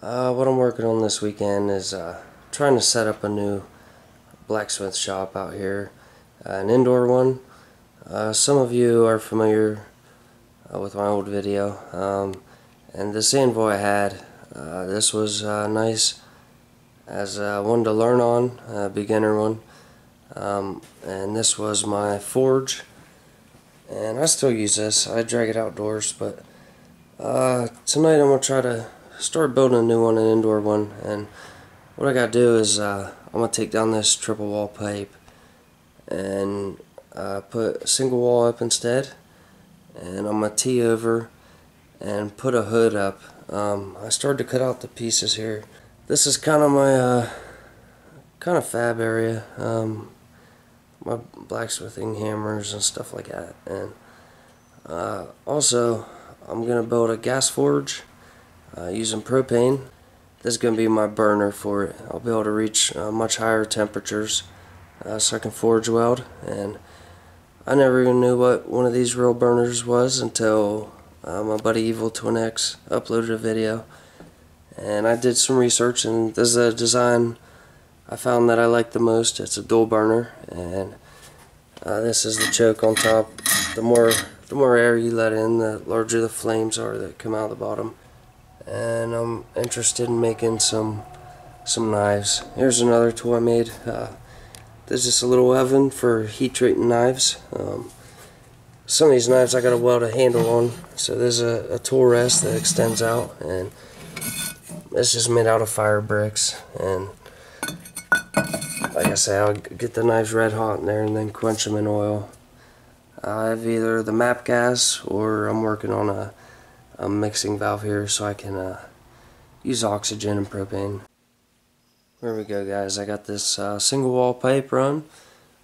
What I'm working on this weekend is trying to set up a new blacksmith shop out here, an indoor one. Some of you are familiar with my old video, and this anvil I had, this was nice as one to learn on, a beginner one, and this was my forge, and I still use this. I drag it outdoors, but tonight I'm going to try to start building a new one, an indoor one. And what I gotta do is I'm gonna take down this triple wall pipe and put a single wall up instead, and I'm gonna tee over and put a hood up. I started to cut out the pieces here. This is kind of my kind of fab area, my blacksmithing hammers and stuff like that. And also I'm gonna build a gas forge using propane. This is going to be my burner for it. I'll be able to reach much higher temperatures so I can forge weld. And I never even knew what one of these real burners was until my buddy Evil Twin X uploaded a video. And I did some research, and this is a design I found that I like the most. It's a dual burner, and this is the choke on top. The more air you let in, the larger the flames are that come out of the bottom. And I'm interested in making some knives. Here's another tool I made. There's just a little oven for heat treating knives. Some of these knives I got to weld a handle on, so there's a tool rest that extends out, and it's just made out of fire bricks. And like I say, I'll get the knives red hot in there and then quench them in oil. I have either the MAP gas, or I'm working on a mixing valve here so I can use oxygen and propane. There we go, guys. I got this single wall pipe run.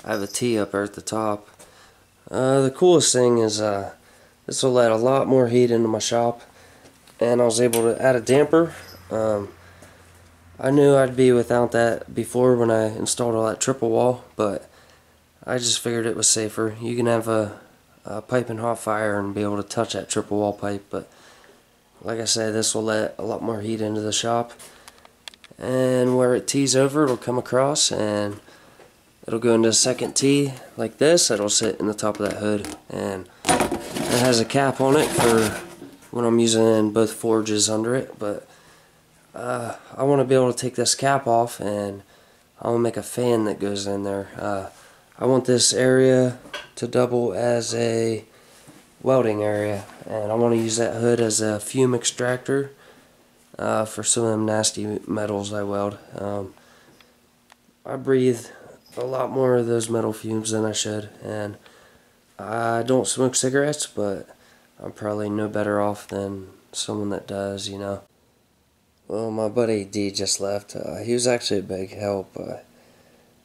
I have a T up there at the top. The coolest thing is this will let a lot more heat into my shop, and I was able to add a damper. I knew I'd be without that before when I installed all that triple wall, but I just figured it was safer. You can have a pipe in hot fire and be able to touch that triple wall pipe, but like I said, this will let a lot more heat into the shop, and where it tees over, it'll come across and it'll go into a second tee like this. It'll sit in the top of that hood, and it has a cap on it for when I'm using both forges under it. But I want to be able to take this cap off, and I want to make a fan that goes in there. I want this area to double as a welding area, and I want to use that hood as a fume extractor for some of them nasty metals I weld. I breathe a lot more of those metal fumes than I should, and I don't smoke cigarettes, but I'm probably no better off than someone that does, you know. Well, my buddy D just left. He was actually a big help.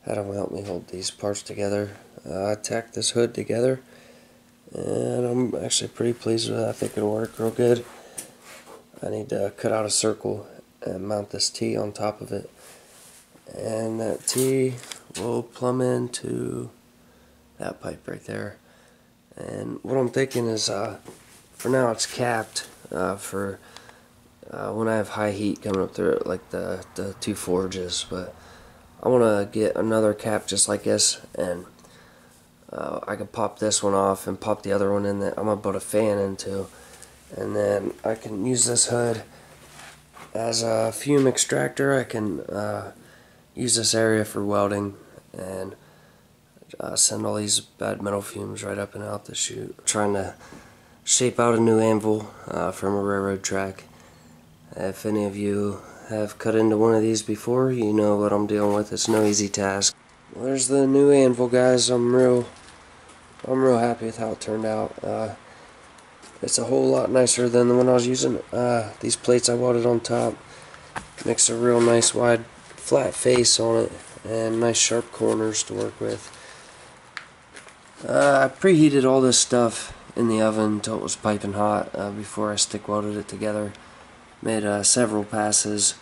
Had him help me hold these parts together. I tacked this hood together, and I'm actually pretty pleased with it. I think it'll work real good. I need to cut out a circle and mount this T on top of it, and that T will plumb into that pipe right there. And what I'm thinking is, for now it's capped for when I have high heat coming up through it, like the two forges, but I want to get another cap just like this, and I can pop this one off and pop the other one in that I'm going to put a fan into, and then I can use this hood as a fume extractor. I can use this area for welding and send all these bad metal fumes right up and out the chute. Trying to shape out a new anvil from a railroad track. If any of you have cut into one of these before, you know what I'm dealing with. It's no easy task. Well, there's the new anvil, guys. I'm real happy with how it turned out. It's a whole lot nicer than the one I was using. These plates I welded on top makes a real nice wide flat face on it, and nice sharp corners to work with. I preheated all this stuff in the oven until it was piping hot before I stick welded it together. Made several passes.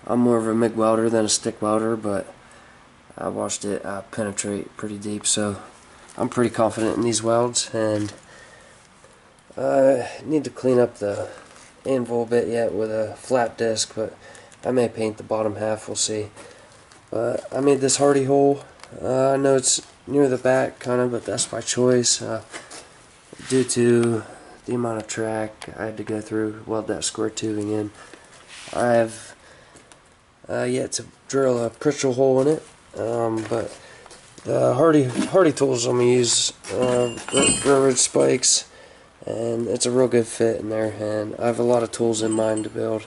I'm more of a MIG welder than a stick welder, but I watched it penetrate pretty deep, so I'm pretty confident in these welds. And I need to clean up the Anvil bit yet with a flat disc, but I may paint the bottom half, we'll see. But I made this hardy hole. I know it's near the back kind of, but that's by choice. Due to the amount of track I had to go through, weld that square tubing in. I have yet to drill a Pritchell hole in it, but the hardy tools I'm going to use railroad spikes, and it's a real good fit in there, and I have a lot of tools in mind to build.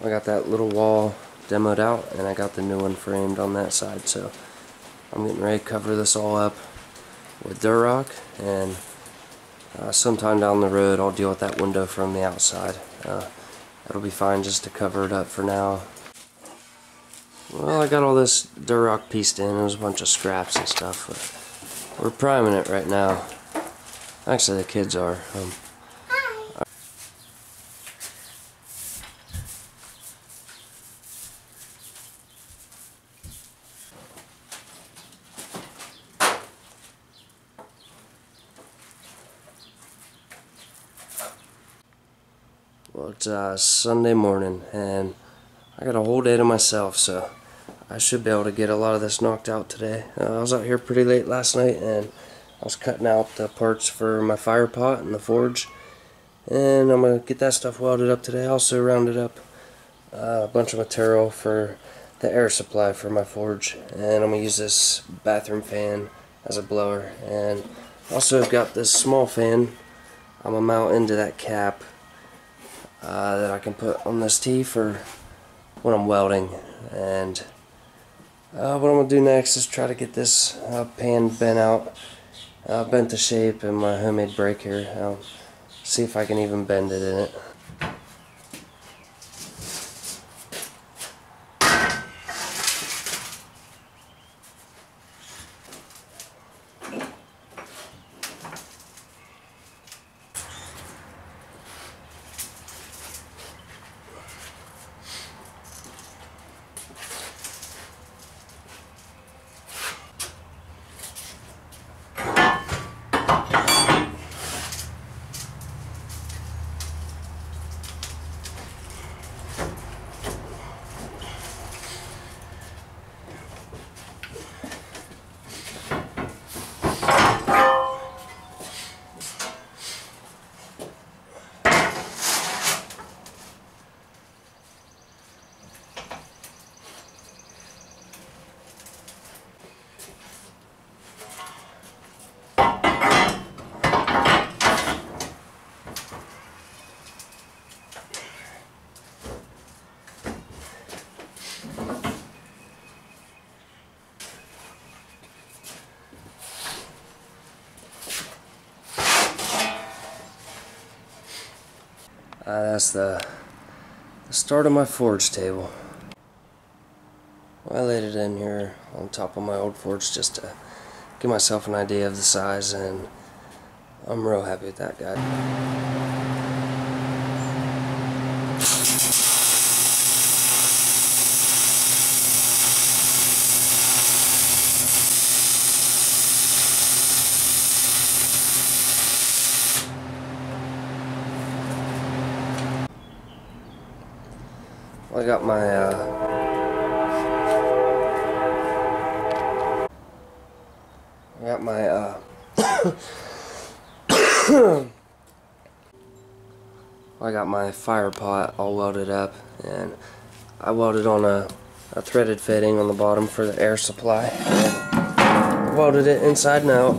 I got that little wall demoed out, and I got the new one framed on that side, so I'm getting ready to cover this all up with Durock, and sometime down the road I'll deal with that window from the outside. It'll be fine just to cover it up for now. Well, I got all this Durock pieced in. There's a bunch of scraps and stuff, but we're priming it right now. Actually, the kids are. Well, it's Sunday morning, and I got a whole day to myself, so I should be able to get a lot of this knocked out today. I was out here pretty late last night, and I was cutting out the parts for my fire pot and the forge, and I'm going to get that stuff welded up today. I also rounded up a bunch of material for the air supply for my forge, and I'm going to use this bathroom fan as a blower, and also got this small fan I'm going to mount into that cap that I can put on this tee for when I'm welding. And what I'm going to do next is try to get this pan bent to shape in my homemade brake here. I'll see if I can even bend it in it. That's the start of my forge table. I laid it in here on top of my old forge just to give myself an idea of the size, and I'm real happy with that guy. I got my I got my fire pot all welded up, and I welded on a threaded fitting on the bottom for the air supply. And welded it inside and out.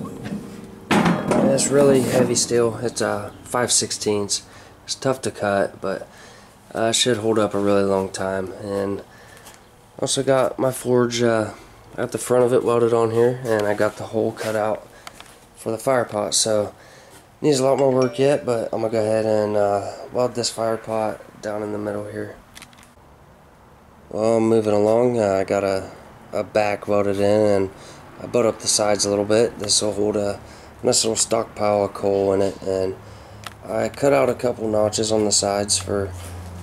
And it's really heavy steel. It's 5/16. It's tough to cut, but should hold up a really long time. And also got my forge at the front of it welded on here, and I got the hole cut out for the fire pot. So needs a lot more work yet, but I'm gonna go ahead and weld this fire pot down in the middle here. Well, I'm moving along. I got a back welded in, and I butt up the sides a little bit. This will hold a nice little stockpile of coal in it, and I cut out a couple notches on the sides for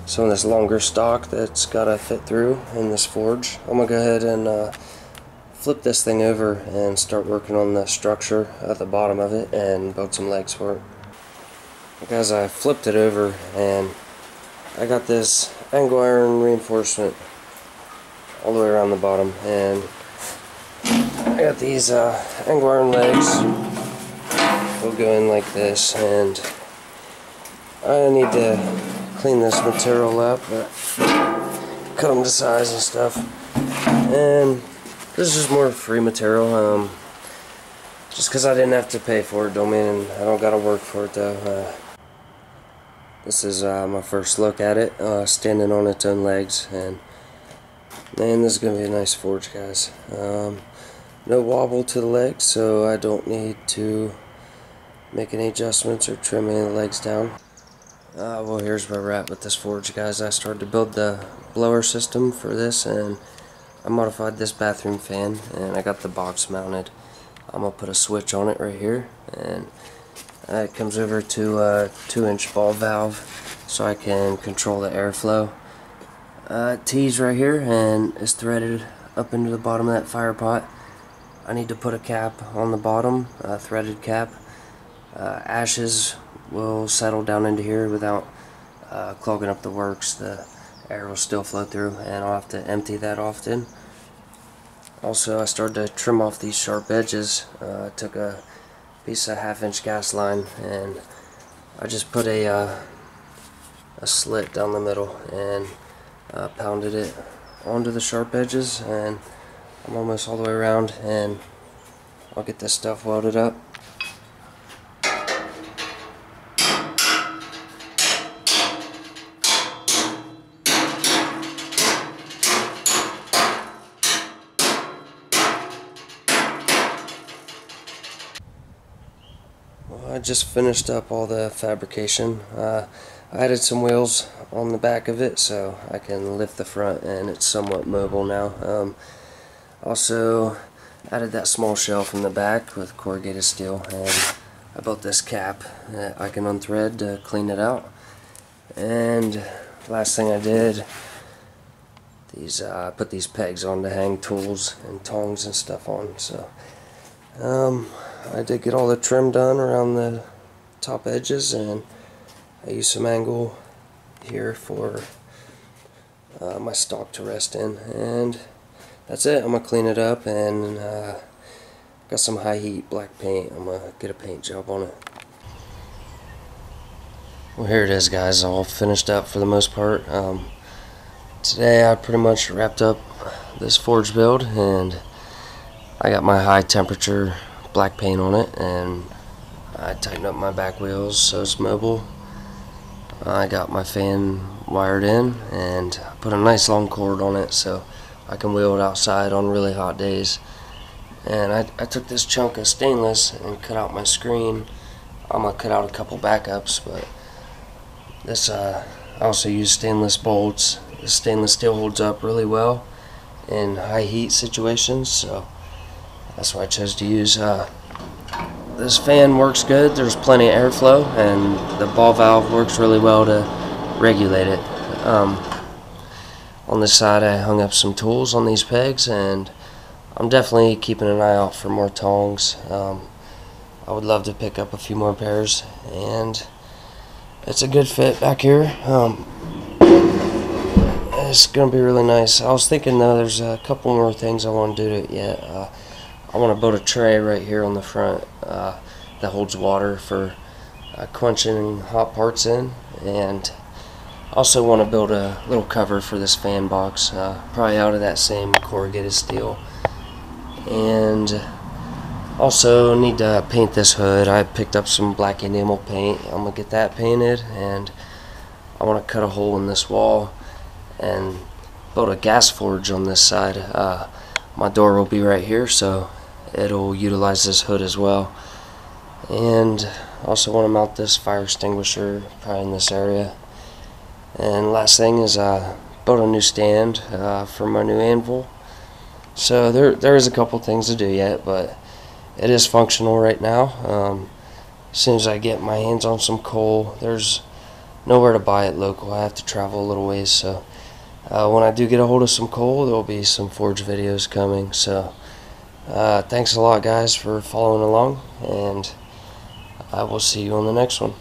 some of this longer stock that's got to fit through in this forge. I'm going to go ahead and flip this thing over and start working on the structure at the bottom of it and build some legs for it. Guys, I flipped it over and I got this angle iron reinforcement all the way around the bottom, and I got these angle iron legs. They'll go in like this, and I need to clean this material up, but cut them to size and stuff. And this is more free material. Just because I didn't have to pay for it don't mean I don't gotta work for it though. This is my first look at it, standing on its own legs, and man, this is gonna be a nice forge, guys. No wobble to the legs, so I don't need to make any adjustments or trim any of the legs down. Well, here's where we're at with this forge, guys. I started to build the blower system for this, and I modified this bathroom fan, and I got the box mounted. I'm gonna put a switch on it right here, and it comes over to a 2-inch ball valve so I can control the airflow. T's right here, and it's threaded up into the bottom of that fire pot. I need to put a cap on the bottom, a threaded cap. Ashes will settle down into here without clogging up the works. The air will still flow through, and I'll have to empty that often. Also, I started to trim off these sharp edges. I took a piece of 1/2-inch gas line, and I just put a slit down the middle and pounded it onto the sharp edges, and I'm almost all the way around, and I'll get this stuff welded up. I just finished up all the fabrication. I added some wheels on the back of it so I can lift the front, and it's somewhat mobile now. Also added that small shelf in the back with corrugated steel, and I built this cap that I can unthread to clean it out. And last thing I did, I put these pegs on to hang tools and tongs and stuff on. So I did get all the trim done around the top edges, and I used some angle here for my stock to rest in, and that's it. I'm gonna clean it up, and got some high heat black paint. I'm gonna get a paint job on it. Well, here it is, guys, all finished up for the most part. Today I pretty much wrapped up this forge build, and I got my high temperature black paint on it, and I tightened up my back wheels so it's mobile. I got my fan wired in, and I put a nice long cord on it so I can wheel it outside on really hot days. And I took this chunk of stainless and cut out my screen. I'm gonna cut out a couple backups, but this I also use stainless bolts. The stainless steel holds up really well in high heat situations, so that's what I chose to use. This fan works good. There's plenty of airflow, and the ball valve works really well to regulate it. On this side I hung up some tools on these pegs, and I'm definitely keeping an eye out for more tongs. I would love to pick up a few more pairs, and it's a good fit back here. It's gonna be really nice. I was thinking though, there's a couple more things I want to do to it yet. I want to build a tray right here on the front that holds water for quenching hot parts in, and also want to build a little cover for this fan box, probably out of that same corrugated steel. And also need to paint this hood. I picked up some black enamel paint. I'm gonna get that painted, and I want to cut a hole in this wall and build a gas forge on this side. My door will be right here, so it'll utilize this hood as well. And also want to mount this fire extinguisher probably in this area. And last thing is build a new stand for my new anvil. So there is a couple things to do yet, but it is functional right now. As soon as I get my hands on some coal, there's nowhere to buy it local. I have to travel a little ways, so when I do get a hold of some coal, there will be some forge videos coming. So thanks a lot, guys, for following along, and I will see you on the next one.